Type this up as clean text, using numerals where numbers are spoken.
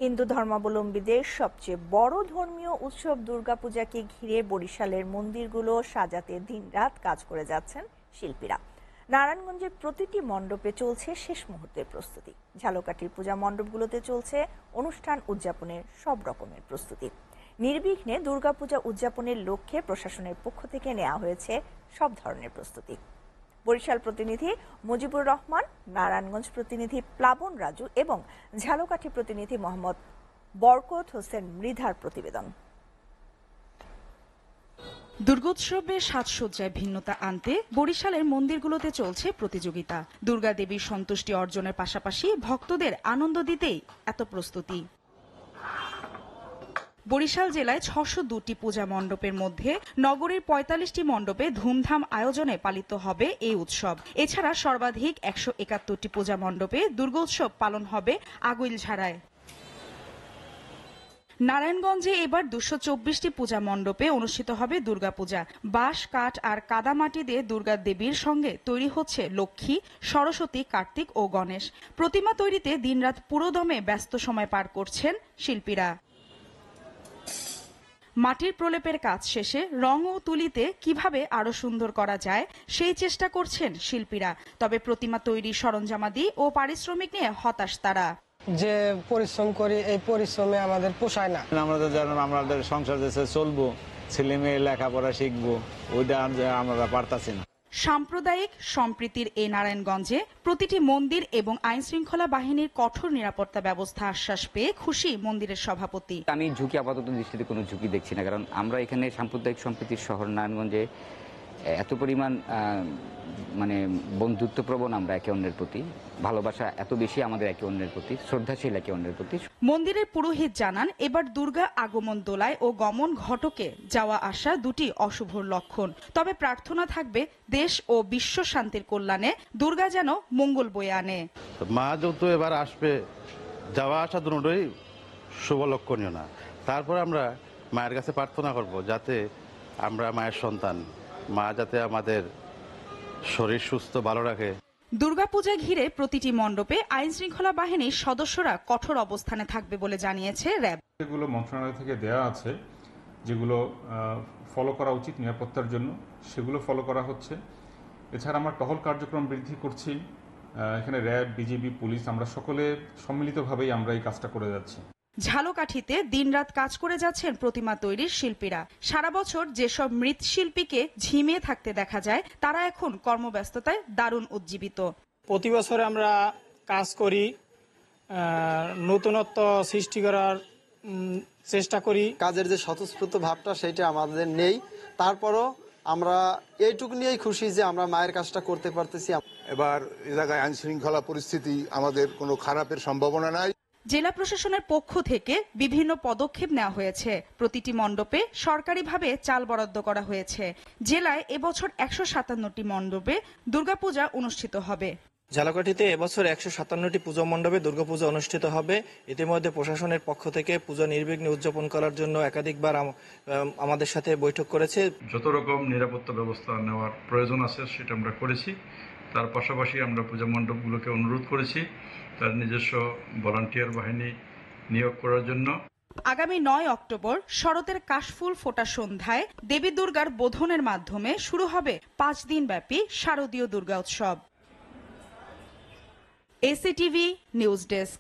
হিন্দু ধর্মাবলম্বীদের সবচেয়ে বড় ধর্মীয় উৎসব দুর্গাপূজাকে ঘিরে বরিশালের মন্দিরগুলো সাজাতে দিনরাত কাজ করে যাচ্ছেন শিল্পীরা। নারায়ণগঞ্জের প্রতিটি মণ্ডপে চলছে শেষ মুহূর্তের প্রস্তুতি। ঝালকাঠির পূজা মণ্ডপগুলোতে চলছে অনুষ্ঠান উদযাপনের সব রকমের প্রস্তুতি। নির্বিঘ্নে দুর্গাপূজা উদযাপনের লক্ষ্যে প্রশাসনের পক্ষ থেকে নেওয়া হয়েছে সব ধরনের প্রস্তুতি। বরিশাল প্রতিনিধি মুজিবুর রহমান, নারায়ণগঞ্জ প্রতিনিধি প্লাবন রাজু এবং ঝালকাঠি প্রতিনিধি মোহাম্মদ বরকত হোসেন মৃধার প্রতিবেদন। দুর্গোৎসবের সাজসজ্জায় ভিন্নতা আনতে বরিশালের মন্দিরগুলোতে চলছে প্রতিযোগিতা। দুর্গা দেবীর সন্তুষ্টি অর্জনের পাশাপাশি ভক্তদের আনন্দ দিতেই এত প্রস্তুতি। বরিশাল জেলায় ৬০২টি পূজা মণ্ডপের মধ্যে নগরীর ৪৫টি মণ্ডপে ধুমধাম আয়োজনে পালিত হবে এই উৎসব। এছাড়া সর্বাধিক ১৭১টি পূজা মণ্ডপে দুর্গোৎসব পালন হবে আগুইলঝাড়ায়। নারায়ণগঞ্জে এবার ২২৪টি পূজা মণ্ডপে অনুষ্ঠিত হবে দুর্গাপূজা। বাঁশ, কাঠ আর কাদামাটি দিয়ে দুর্গা দেবীর সঙ্গে তৈরি হচ্ছে লক্ষ্মী, সরস্বতী, কার্তিক ও গণেশ। প্রতিমা তৈরিতে দিনরাত পুরোদমে ব্যস্ত সময় পার করছেন শিল্পীরা। মাটির প্রলেপের কাজ শেষে রং ও তুলিতে কিভাবে আরো সুন্দর করা যায় সেই চেষ্টা করছেন শিল্পীরা। তবে প্রতিমা তৈরির সরঞ্জামাদি ও পারিশ্রমিক নিয়ে হতাশ তারা। যে পরিশ্রম করি এই পরিশ্রমে আমাদের পোষায় না। আমরা তো জানেন আমাদের সংসার দেশে চলবো, ছেলে মেয়ে লেখাপড়া শিখবো, ওইটা আমরা পারতাছি না। সাম্প্রদায়িক সম্প্রীতির এই নারায়ণগঞ্জে প্রতিটি মন্দির এবং আইন শৃঙ্খলা বাহিনীর কঠোর নিরাপত্তা ব্যবস্থা আশ্বাস পেয়ে খুশি মন্দিরের সভাপতি। আমি ঝুঁকি আপাতত দৃষ্টিতে কোনো ঝুঁকি দেখছি না, কারণ আমরা এখানে সাম্প্রদায়িক সম্প্রীতির শহর নারায়ণগঞ্জে এত পরিমাণ মানে বন্ধুত্বপ্রবণ আমরা একে অন্যের প্রতি, ভালোবাসা এত বেশি আমাদের একে অন্যের প্রতি, শ্রদ্ধাশীল একে অন্যের প্রতি। মন্দিরের পুরোহিত জানান, এবার দুর্গা আগমন দোলায় ও গমন ঘটকে যাওয়া আসা দুটি অশুভ লক্ষণ। তবে প্রার্থনা থাকবে দেশ ও বিশ্ব শান্তির কল্যাণে দুর্গা যেন মঙ্গল বয়ে আনে। মা যত এবার আসবে, যাওয়া আসা দুটোই শুভ লক্ষণীয় না। তারপর আমরা মায়ের কাছে প্রার্থনা করব যাতে আমরা মায়ের সন্তান, মা যাতে আমাদের শরীর সুস্থ ভালো রাখে। দুর্গাপূজা ঘিরে প্রতিটি মণ্ডপে আইন শৃঙ্খলা বাহিনীর সদস্যরা কঠোর অবস্থানে থাকবে বলে জানিয়েছে র্যাব। এগুলো মন্ত্রণালয় থেকে দেয়া আছে, যেগুলো ফলো করা উচিত নিরাপত্তার জন্য, সেগুলো ফলো করা হচ্ছে। এছাড়া আমরা টহল কার্যক্রম বৃদ্ধি করছি। এখানে র্যাব, বিজিবি, পুলিশ, আমরা সকলে সম্মিলিতভাবেই আমরা এই কাজটা করে যাচ্ছি। ঝালকাঠিতে দিনরাত কাজ করে যাচ্ছেন প্রতিমা তৈরির শিল্পীরা। সারা বছর যেসব মৃৎশিল্পীকে ঝিমিয়ে থাকতে দেখা যায়, তারা এখন কর্মব্যস্ততায় দারুণ উজ্জীবিত। প্রতি বছর আমরা কাজ করি, নতুনত্ব সৃষ্টি করার চেষ্টা করি। কাজের যে স্বতঃস্ফূর্ত ভাবটা সেটা আমাদের নেই, তারপরও আমরা এইটুকু নিয়েই খুশি যে আমরা মায়ের কাজটা করতে পারতেছি। এবার এ জায়গায় আইন শৃঙ্খলা পরিস্থিতি আমাদের কোনো খারাপের সম্ভাবনা নাই। জেলা প্রশাসনের পক্ষ থেকে বিভিন্ন পদক্ষেপ নেওয়া হয়েছে। প্রতিটি মণ্ডপে সরকারিভাবে চাল বরাদ্দ করা হয়েছে। জেলায় এবছর ১৫৭টি মণ্ডপে দুর্গাপূজা অনুষ্ঠিত হবে। ঝালকাঠিতে এবছর ১৫৭টি পুজো মণ্ডপে দুর্গাপূজা অনুষ্ঠিত হবে। ইতিমধ্যে প্রশাসনের পক্ষ থেকে পূজা নির্বিঘ্নে উদযাপন করার জন্য একাধিকবার আমাদের সাথে বৈঠক করেছে। যত রকম নিরাপত্তা ব্যবস্থা নেওয়ার প্রয়োজন আছে সেটা আমরা করেছি। তার পাশাপাশি আমরা পূজা মণ্ডপগুলোকে অনুরোধ করেছি তার নিজস্ব ভলান্টিয়ার বাহিনী নিয়োগ করার জন্য। আগামী ৯ অক্টোবর শরতের কাশফুল ফোটা সন্ধ্যায় দেবী দুর্গার বোধনের মাধ্যমে শুরু হবে ৫ দিনব্যাপী শারদীয় দুর্গা উৎসব। এসিটিভি নিউজ ডেস্ক।